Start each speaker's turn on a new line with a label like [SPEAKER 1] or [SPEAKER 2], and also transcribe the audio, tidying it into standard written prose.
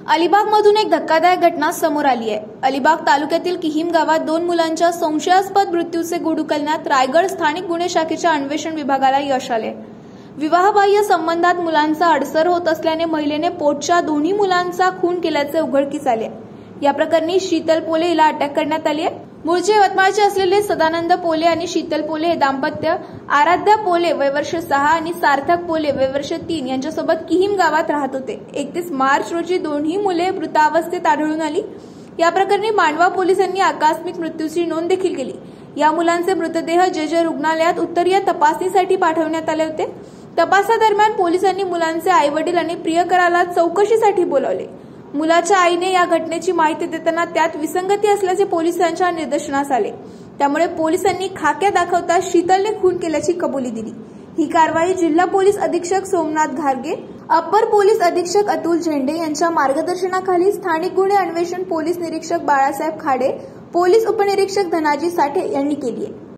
[SPEAKER 1] अलिबागमधून एक धक्कादायक घटना समोर आली आहे। अलिबाग तालुक्यातील किहीम गावात 2 मुलांच्या संशयास्पद मृत्यूचे गूढ उकलण्यात रायगड स्थानिक गुन्हे शाखेच्या अन्वेषण विभागाला यश आले। विवाहबाह्य संबंधात मुलांचा अडसर होत असल्याने महिलेने पोटच्या दोन्ही मुलांचा खून केल्याचे उघडकीस आले। या प्रकरणी शीतल पोले हिला अटक करण्यात आली आहे। मूळचे यवतमाळचे असलेले सदानंद पोले आणि शीतल पोले हे दाम्पत्य आराध्या पोले वय वर्ष 6 आणि सार्थक पोले वय वर्ष 3 यांच्यासोबत किहीम गावात राहत होते। 31 मार्च रोजी दोन्ही मुले मृतावस्थेत आढळून आली। या प्रकरणी मांडवा पोलिसांनी आकस्मिक मृत्यूची नोंद देखील केली। या मुलांचे मृतदेह जे रुग्णालयात उत्तरीय तपासणीसाठी पाठवण्यात आले होते। तपासादरम्यान पोलिसांनी मुलांचे आईवडील आणि प्रियकराला चौकशीसाठी बोलावले। मुलाच्या आईने या घटनेची माहिती देताना त्यात विसंगती असल्याचे पोलिसांच्या निदर्शनास आले। त्यामुळे पोलिसांनी खाक्या दाखवता शीतलने खून केल्याची कबुली दिली। ही कारवाई जिल्हा पोलीस अधीक्षक सोमनाथ घारगे, अप्पर पोलीस अधीक्षक अतुल झेंडे यांच्या मार्गदर्शनाखाली स्थानिक गुन्हे अन्वेषण पोलीस निरीक्षक बाळासाहेब खाडे, पोलीस उपनिरीक्षक धनाजी साठे यांनी केली आहे।